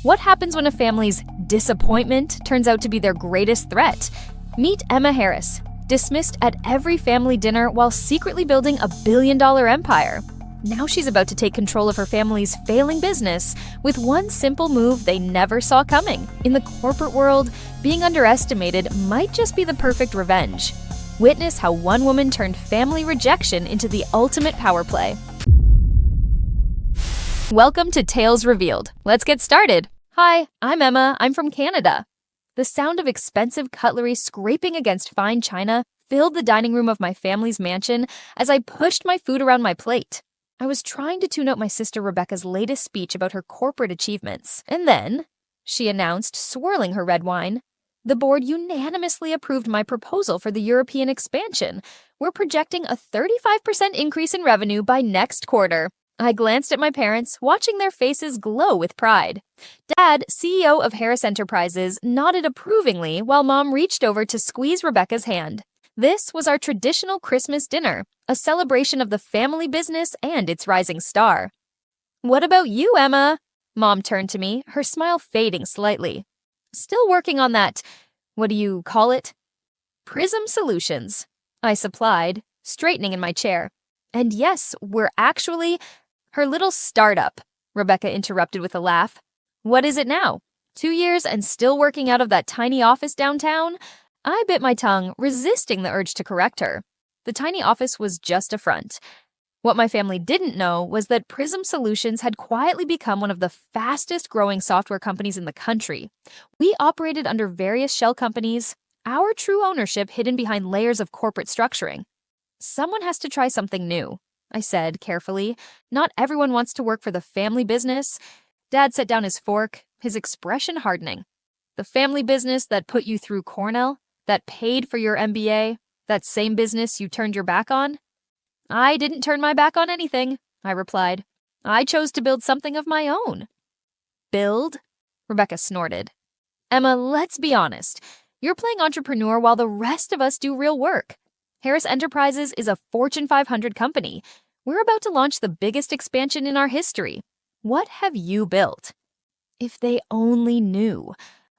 What happens when a family's disappointment turns out to be their greatest threat? Meet Emma Harris, dismissed at every family dinner while secretly building a billion-dollar empire. Now she's about to take control of her family's failing business with one simple move they never saw coming. In the corporate world, being underestimated might just be the perfect revenge. Witness how one woman turned family rejection into the ultimate power play. Welcome to Tales Revealed. Let's get started. Hi, I'm Emma. I'm from Canada. The sound of expensive cutlery scraping against fine china filled the dining room of my family's mansion as I pushed my food around my plate. I was trying to tune out my sister Rebecca's latest speech about her corporate achievements. And then, she announced, swirling her red wine, the board unanimously approved my proposal for the European expansion. We're projecting a 35% increase in revenue by next quarter. I glanced at my parents, watching their faces glow with pride. Dad, CEO of Harris Enterprises, nodded approvingly while Mom reached over to squeeze Rebecca's hand. This was our traditional Christmas dinner, a celebration of the family business and its rising star. What about you, Emma? Mom turned to me, her smile fading slightly. Still working on that, what do you call it? Prism Solutions, I supplied, straightening in my chair. And yes, we're actually... Her little startup, Rebecca interrupted with a laugh. What is it now? 2 years and still working out of that tiny office downtown? I bit my tongue, resisting the urge to correct her. The tiny office was just a front. What my family didn't know was that Prism Solutions had quietly become one of the fastest-growing software companies in the country. We operated under various shell companies, our true ownership hidden behind layers of corporate structuring. Someone has to try something new, I said carefully. Not everyone wants to work for the family business. Dad set down his fork, his expression hardening. The family business that put you through Cornell, that paid for your MBA, that same business you turned your back on? I didn't turn my back on anything, I replied. I chose to build something of my own. Build? Rebecca snorted. Emma, let's be honest. You're playing entrepreneur while the rest of us do real work. Harris Enterprises is a Fortune 500 company. We're about to launch the biggest expansion in our history. What have you built? If they only knew.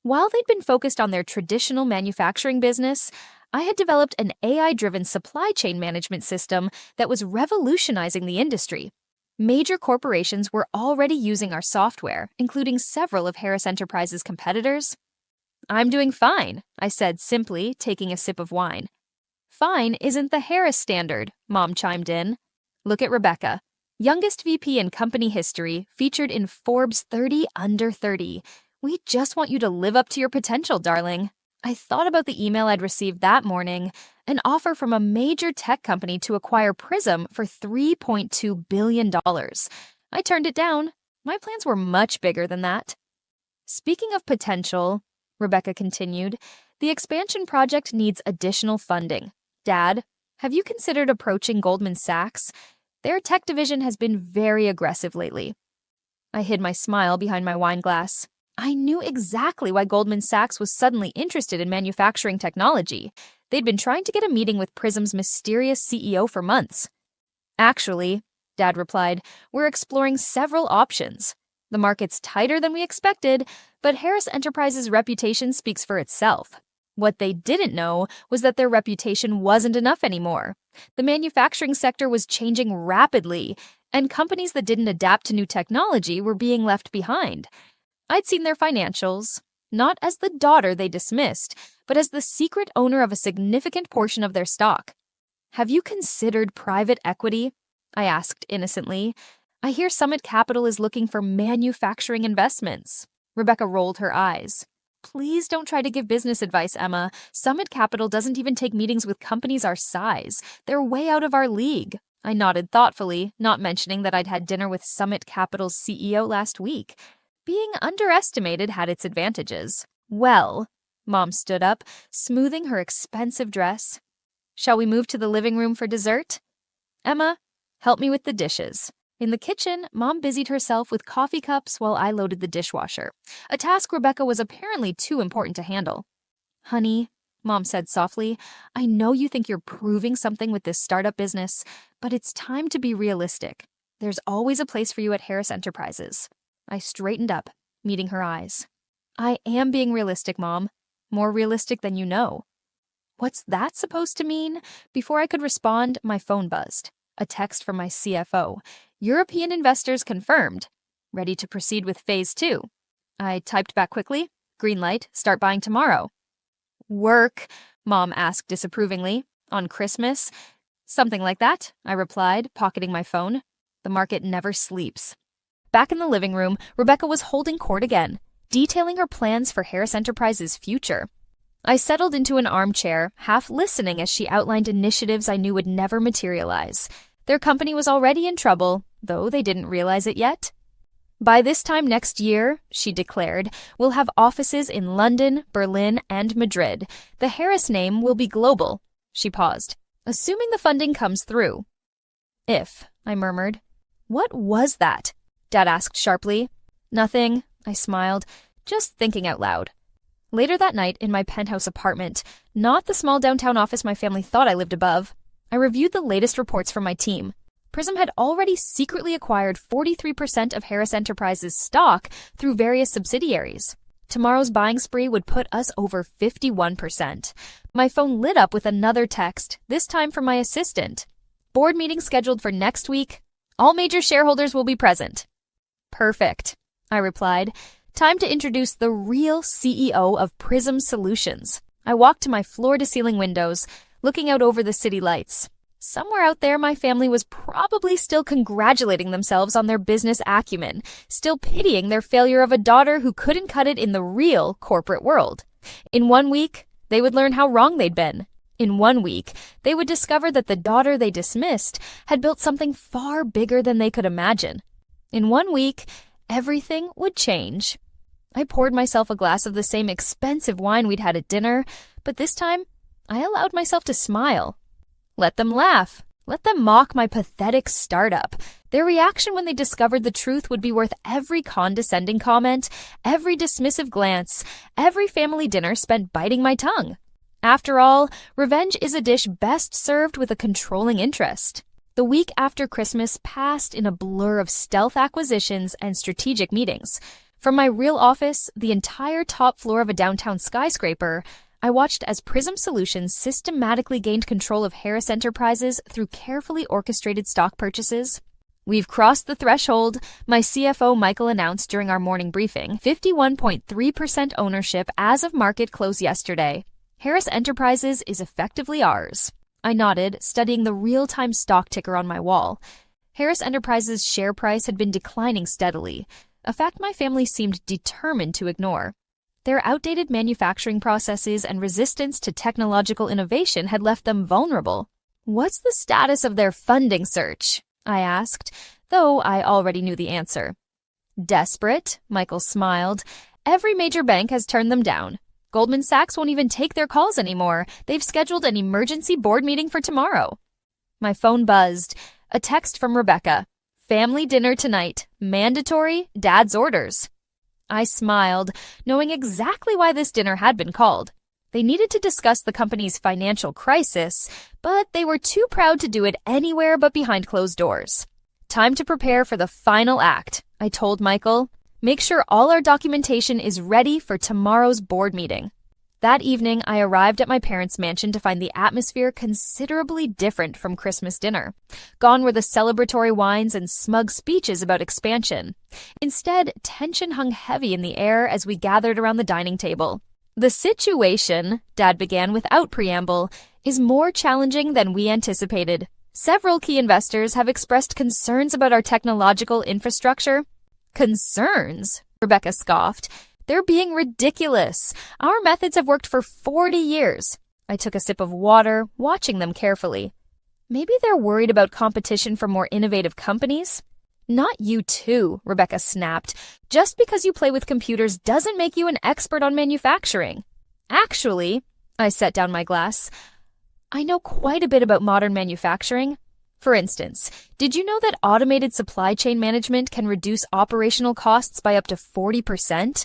While they'd been focused on their traditional manufacturing business, I had developed an AI-driven supply chain management system that was revolutionizing the industry. Major corporations were already using our software, including several of Harris Enterprises' competitors. I'm doing fine, I said simply, taking a sip of wine. Fine isn't the Harris standard, Mom chimed in. Look at Rebecca, youngest VP in company history, featured in Forbes 30 Under 30. We just want you to live up to your potential, darling. I thought about the email I'd received that morning, an offer from a major tech company to acquire Prism for $3.2 billion. I turned it down. My plans were much bigger than that. Speaking of potential, Rebecca continued, the expansion project needs additional funding. Dad, have you considered approaching Goldman Sachs? Their tech division has been very aggressive lately. I hid my smile behind my wine glass. I knew exactly why Goldman Sachs was suddenly interested in manufacturing technology. They'd been trying to get a meeting with Prism's mysterious CEO for months. Actually, Dad replied, we're exploring several options. The market's tighter than we expected, but Harris Enterprises' reputation speaks for itself. What they didn't know was that their reputation wasn't enough anymore. The manufacturing sector was changing rapidly, and companies that didn't adapt to new technology were being left behind. I'd seen their financials, not as the daughter they dismissed, but as the secret owner of a significant portion of their stock. Have you considered private equity? I asked innocently. I hear Summit Capital is looking for manufacturing investments. Rebecca rolled her eyes. Please don't try to give business advice, Emma. Summit Capital doesn't even take meetings with companies our size. They're way out of our league. I nodded thoughtfully, not mentioning that I'd had dinner with Summit Capital's CEO last week. Being underestimated had its advantages. Well, Mom stood up, smoothing her expensive dress. Shall we move to the living room for dessert? Emma, help me with the dishes. In the kitchen, Mom busied herself with coffee cups while I loaded the dishwasher, a task Rebecca was apparently too important to handle. Honey, Mom said softly, I know you think you're proving something with this startup business, but it's time to be realistic. There's always a place for you at Harris Enterprises. I straightened up. meeting her eyes. I am being realistic, Mom. More realistic than you know. What's that supposed to mean? Before I could respond, my phone buzzed. A text from my CFO. European investors confirmed. Ready to proceed with phase 2. I typed back quickly. Green light, start buying tomorrow. Work? Mom asked disapprovingly. On Christmas? Something like that, I replied, pocketing my phone. The market never sleeps. Back in the living room, Rebecca was holding court again, detailing her plans for Harris Enterprises' future. I settled into an armchair, half listening as she outlined initiatives I knew would never materialize. Their company was already in trouble, though they didn't realize it yet. By this time next year, she declared, we'll have offices in London, Berlin, and Madrid. The Harris name will be global. She paused, assuming the funding comes through. If, I murmured. What was that? Dad asked sharply. Nothing, I smiled, just thinking out loud. Later that night, in my penthouse apartment, not the small downtown office my family thought I lived above, I reviewed the latest reports from my team. Prism had already secretly acquired 43% of Harris Enterprises' stock through various subsidiaries. Tomorrow's buying spree would put us over 51%. My phone lit up with another text, this time from my assistant. Board meeting scheduled for next week. All major shareholders will be present. Perfect, I replied. Time to introduce the real CEO of Prism Solutions. I walked to my floor-to-ceiling windows, looking out over the city lights. Somewhere out there, my family was probably still congratulating themselves on their business acumen, still pitying their failure of a daughter who couldn't cut it in the real corporate world. In 1 week, they would learn how wrong they'd been. In 1 week, they would discover that the daughter they dismissed had built something far bigger than they could imagine. In 1 week, everything would change. I poured myself a glass of the same expensive wine we'd had at dinner, but this time, I allowed myself to smile. Let them laugh. Let them mock my pathetic startup. Their reaction when they discovered the truth would be worth every condescending comment, every dismissive glance, every family dinner spent biting my tongue. After all, revenge is a dish best served with a controlling interest. The week after Christmas passed in a blur of stealth acquisitions and strategic meetings. From my real office, the entire top floor of a downtown skyscraper, I watched as Prism Solutions systematically gained control of Harris Enterprises through carefully orchestrated stock purchases. We've crossed the threshold, my CFO Michael announced during our morning briefing, 51.3% ownership as of market close yesterday. Harris Enterprises is effectively ours. I nodded, studying the real-time stock ticker on my wall. Harris Enterprises' share price had been declining steadily, a fact my family seemed determined to ignore. Their outdated manufacturing processes and resistance to technological innovation had left them vulnerable. What's the status of their funding search? I asked, though I already knew the answer. Desperate, Michael smiled. Every major bank has turned them down. Goldman Sachs won't even take their calls anymore. They've scheduled an emergency board meeting for tomorrow. My phone buzzed. A text from Rebecca. Family dinner tonight. Mandatory, Dad's orders. I smiled, knowing exactly why this dinner had been called. They needed to discuss the company's financial crisis, but they were too proud to do it anywhere but behind closed doors. Time to prepare for the final act, I told Michael. Make sure all our documentation is ready for tomorrow's board meeting. That evening, I arrived at my parents' mansion to find the atmosphere considerably different from Christmas dinner. Gone were the celebratory wines and smug speeches about expansion. Instead, tension hung heavy in the air as we gathered around the dining table. The situation, Dad began without preamble, is more challenging than we anticipated. Several key investors have expressed concerns about our technological infrastructure. Concerns? Rebecca scoffed. They're being ridiculous. Our methods have worked for 40 years. I took a sip of water, watching them carefully. Maybe they're worried about competition from more innovative companies? Not you too, Rebecca snapped. Just because you play with computers doesn't make you an expert on manufacturing. Actually, I set down my glass, I know quite a bit about modern manufacturing. For instance, did you know that automated supply chain management can reduce operational costs by up to 40%?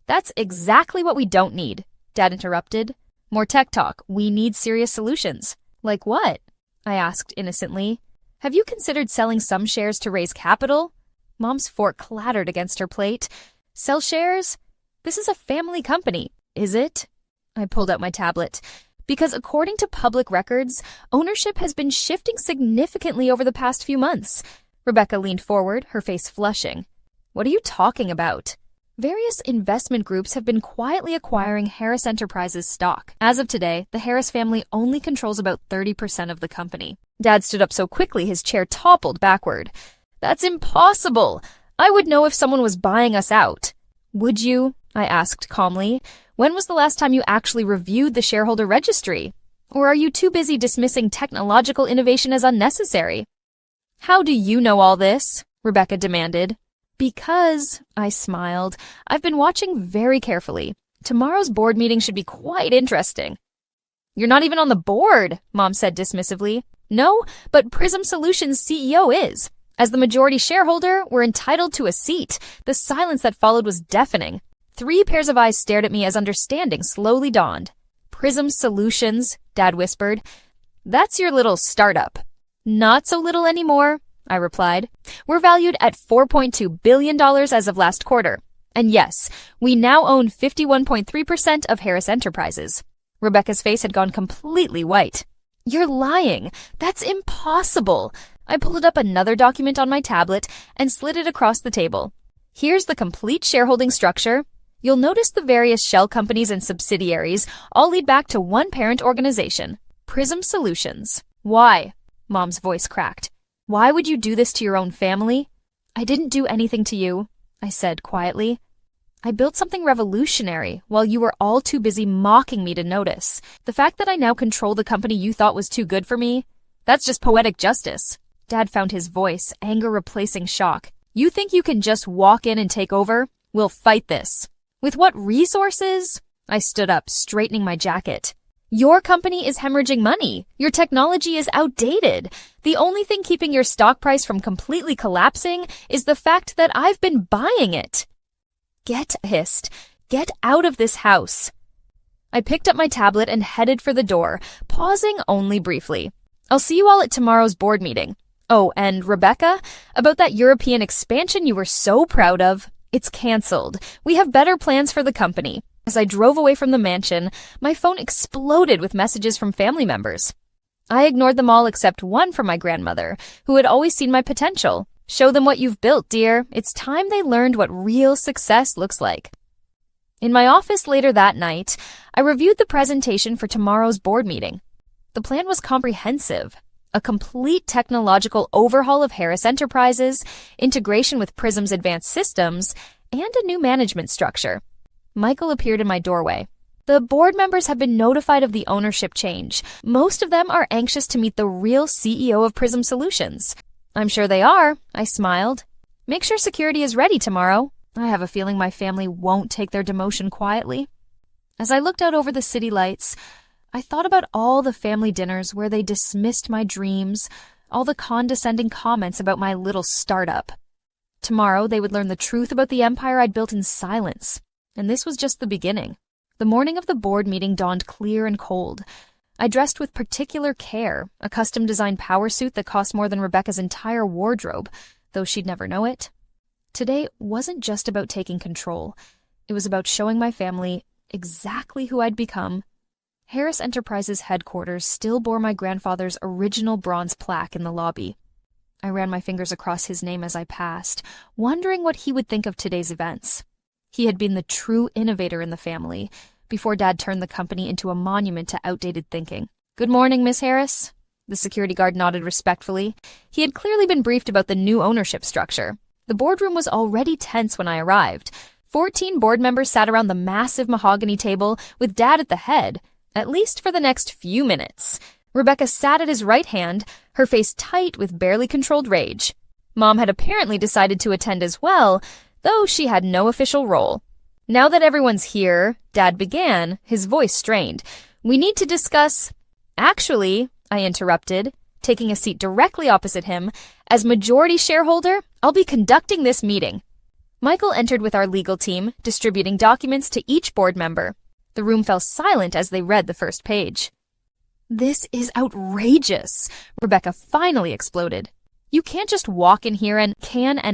That's exactly what we don't need, Dad interrupted. More tech talk. We need serious solutions. Like what? I asked innocently. Have you considered selling some shares to raise capital? Mom's fork clattered against her plate. Sell shares? This is a family company, is it? I pulled out my tablet. Because according to public records, ownership has been shifting significantly over the past few months. Rebecca leaned forward, her face flushing. What are you talking about? Various investment groups have been quietly acquiring Harris Enterprises stock. As of today, the Harris family only controls about 30% of the company. Dad stood up so quickly his chair toppled backward. That's impossible! I would know if someone was buying us out. Would you? I asked calmly. When was the last time you actually reviewed the shareholder registry? Or are you too busy dismissing technological innovation as unnecessary? How do you know all this? Rebecca demanded. Because, I smiled, I've been watching very carefully. Tomorrow's board meeting should be quite interesting. You're not even on the board, Mom said dismissively. No, but Prism Solutions' CEO is. As the majority shareholder, we're entitled to a seat. The silence that followed was deafening. 3 pairs of eyes stared at me as understanding slowly dawned. Prism Solutions, Dad whispered. That's your little startup. Not so little anymore, I replied. We're valued at $4.2 billion as of last quarter. And yes, we now own 51.3% of Harris Enterprises. Rebecca's face had gone completely white. You're lying. That's impossible. I pulled up another document on my tablet and slid it across the table. Here's the complete shareholding structure. You'll notice the various shell companies and subsidiaries all lead back to one parent organization, Prism Solutions. Why? Mom's voice cracked. Why would you do this to your own family? I didn't do anything to you, I said quietly. I built something revolutionary while you were all too busy mocking me to notice. The fact that I now control the company you thought was too good for me, that's just poetic justice. Dad found his voice, anger replacing shock. You think you can just walk in and take over? We'll fight this. With what resources? I stood up, straightening my jacket. Your company is hemorrhaging money. Your technology is outdated. The only thing keeping your stock price from completely collapsing is the fact that I've been buying it. Get hissed. Get out of this house. I picked up my tablet and headed for the door, pausing only briefly. I'll see you all at tomorrow's board meeting. Oh, and Rebecca, about that European expansion you were so proud of, it's canceled. We have better plans for the company. As I drove away from the mansion, my phone exploded with messages from family members. I ignored them all except one from my grandmother, who had always seen my potential. Show them what you've built, dear. It's time they learned what real success looks like. In my office later that night, I reviewed the presentation for tomorrow's board meeting. The plan was comprehensive. A complete technological overhaul of Harris Enterprises, integration with Prism's advanced systems, and a new management structure. Michael appeared in my doorway. The board members have been notified of the ownership change. Most of them are anxious to meet the real CEO of Prism Solutions. I'm sure they are, I smiled. Make sure security is ready tomorrow. I have a feeling my family won't take their demotion quietly. As I looked out over the city lights, I thought about all the family dinners where they dismissed my dreams, all the condescending comments about my little startup. Tomorrow they would learn the truth about the empire I'd built in silence. And this was just the beginning. The morning of the board meeting dawned clear and cold. I dressed with particular care, a custom-designed power suit that cost more than Rebecca's entire wardrobe, though she'd never know it. Today wasn't just about taking control. It was about showing my family exactly who I'd become. Harris Enterprises headquarters still bore my grandfather's original bronze plaque in the lobby. I ran my fingers across his name as I passed, wondering what he would think of today's events. He had been the true innovator in the family, before Dad turned the company into a monument to outdated thinking. Good morning, Miss Harris. The security guard nodded respectfully. He had clearly been briefed about the new ownership structure. The boardroom was already tense when I arrived. 14 board members sat around the massive mahogany table with Dad at the head, at least for the next few minutes. Rebecca sat at his right hand, her face tight with barely controlled rage. Mom had apparently decided to attend as well, though she had no official role. Now that everyone's here, Dad began, his voice strained. We need to discuss... Actually, I interrupted, taking a seat directly opposite him. As majority shareholder, I'll be conducting this meeting. Michael entered with our legal team, distributing documents to each board member. The room fell silent as they read the first page. This is outrageous, Rebecca finally exploded. You can't just walk in here and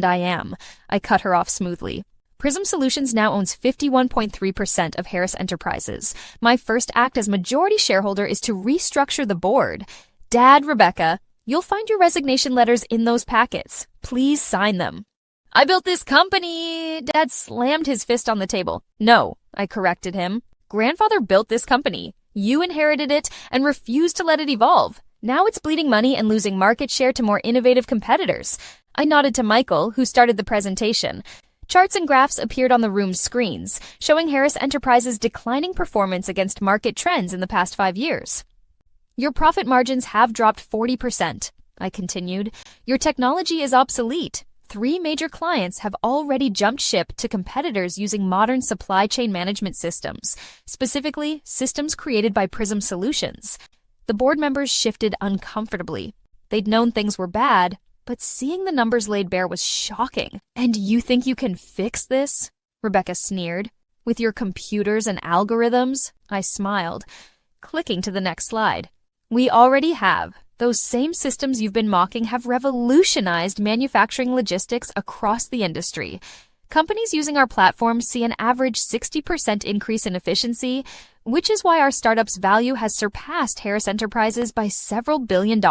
I am. I cut her off smoothly. Prism Solutions now owns 51.3% of Harris Enterprises. My first act as majority shareholder is to restructure the board. Dad, Rebecca, you'll find your resignation letters in those packets. Please sign them. I built this company. Dad slammed his fist on the table. No, I corrected him. Grandfather built this company. You inherited it and refused to let it evolve. Now it's bleeding money and losing market share to more innovative competitors. I nodded to Michael, who started the presentation. Charts and graphs appeared on the room's screens, showing Harris Enterprises' declining performance against market trends in the past 5 years. Your profit margins have dropped 40%, I continued. Your technology is obsolete. 3 major clients have already jumped ship to competitors using modern supply chain management systems, specifically systems created by Prism Solutions. The board members shifted uncomfortably. They'd known things were bad, but seeing the numbers laid bare was shocking. And you think you can fix this? Rebecca sneered. With your computers and algorithms? I smiled, clicking to the next slide. We already have. Those same systems you've been mocking have revolutionized manufacturing logistics across the industry. Companies using our platform see an average 60% increase in efficiency, which is why our startup's value has surpassed Harris Enterprises by several $billion.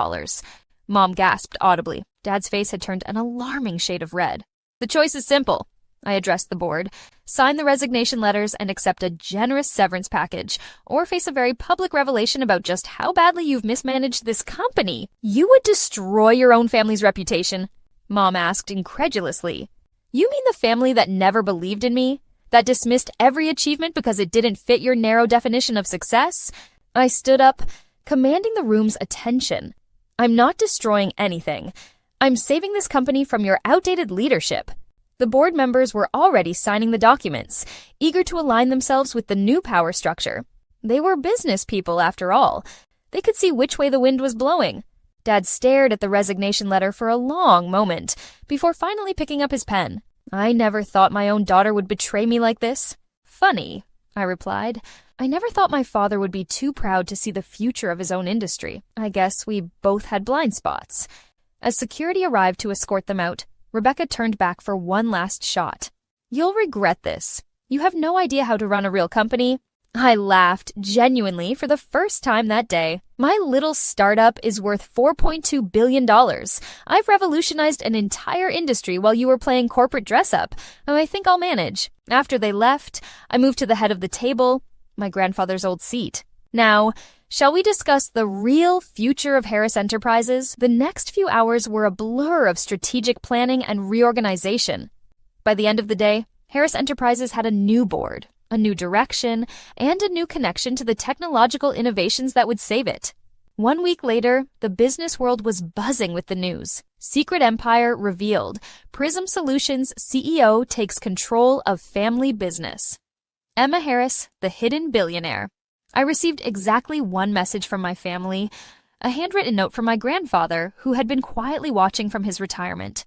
Mom gasped audibly. Dad's face had turned an alarming shade of red. The choice is simple. I addressed the board. Sign the resignation letters and accept a generous severance package, or face a very public revelation about just how badly you've mismanaged this company. You would destroy your own family's reputation? Mom asked incredulously. You mean the family that never believed in me? That dismissed every achievement because it didn't fit your narrow definition of success? I stood up, commanding the room's attention. I'm not destroying anything. I'm saving this company from your outdated leadership. The board members were already signing the documents, eager to align themselves with the new power structure. They were business people, after all. They could see which way the wind was blowing. Dad stared at the resignation letter for a long moment, before finally picking up his pen. I never thought my own daughter would betray me like this. Funny, I replied. I never thought my father would be too proud to see the future of his own industry. I guess we both had blind spots. As security arrived to escort them out, Rebecca turned back for one last shot. You'll regret this. You have no idea how to run a real company. I laughed, genuinely, for the first time that day. My little startup is worth $4.2 billion. I've revolutionized an entire industry while you were playing corporate dress-up. I think I'll manage. After they left, I moved to the head of the table, my grandfather's old seat. Now, shall we discuss the real future of Harris Enterprises? The next few hours were a blur of strategic planning and reorganization. By the end of the day, Harris Enterprises had a new board, a new direction, and a new connection to the technological innovations that would save it. 1 week later, the business world was buzzing with the news. Secret Empire revealed. Prism Solutions CEO takes control of family business. Emma Harris, the hidden billionaire. I received exactly one message from my family, a handwritten note from my grandfather, who had been quietly watching from his retirement.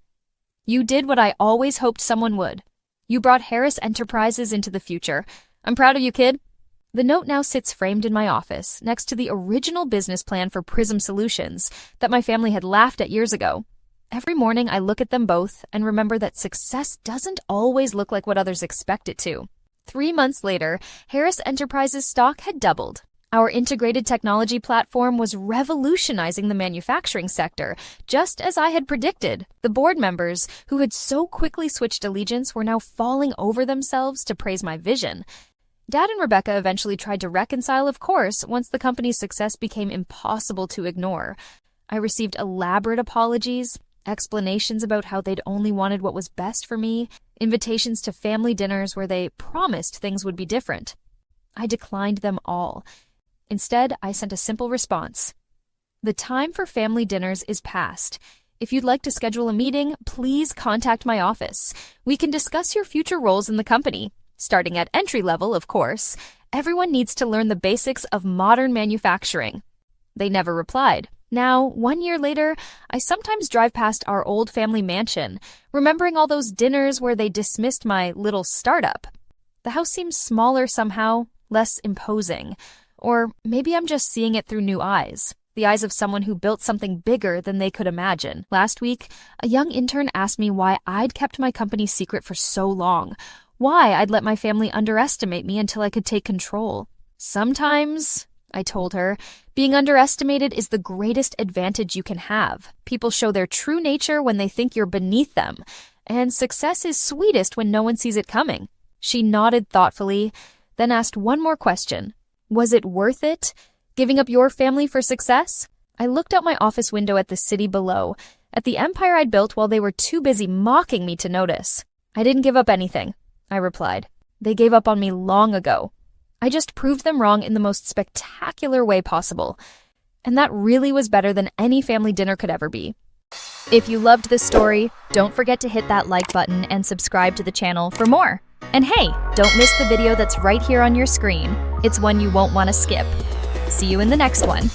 You did what I always hoped someone would. You brought Harris Enterprises into the future. I'm proud of you, kid. The note now sits framed in my office, next to the original business plan for Prism Solutions that my family had laughed at years ago. Every morning I look at them both and remember that success doesn't always look like what others expect it to. 3 months later, Harris Enterprises stock had doubled. Our integrated technology platform was revolutionizing the manufacturing sector, just as I had predicted. The board members, who had so quickly switched allegiance, were now falling over themselves to praise my vision. Dad and Rebecca eventually tried to reconcile, of course, once the company's success became impossible to ignore. I received elaborate apologies, explanations about how they'd only wanted what was best for me, invitations to family dinners where they promised things would be different. I declined them all. Instead, I sent a simple response. The time for family dinners is past. If you'd like to schedule a meeting, please contact my office. We can discuss your future roles in the company. Starting at entry level, of course. Everyone needs to learn the basics of modern manufacturing. They never replied. Now, 1 year later, I sometimes drive past our old family mansion, remembering all those dinners where they dismissed my little startup. The house seems smaller somehow, less imposing. Or maybe I'm just seeing it through new eyes, the eyes of someone who built something bigger than they could imagine. Last week, a young intern asked me why I'd kept my company secret for so long. why I'd let my family underestimate me until I could take control. Sometimes, I told her, being underestimated is the greatest advantage you can have. People show their true nature when they think you're beneath them, and success is sweetest when no one sees it coming. She nodded thoughtfully, then asked one more question. Was it worth it, giving up your family for success? I looked out my office window at the city below, at the empire I'd built while they were too busy mocking me to notice. I didn't give up anything, I replied. They gave up on me long ago. I just proved them wrong in the most spectacular way possible. And that really was better than any family dinner could ever be. If you loved this story, don't forget to hit that like button and subscribe to the channel for more. And hey, don't miss the video that's right here on your screen. It's one you won't want to skip. See you in the next one.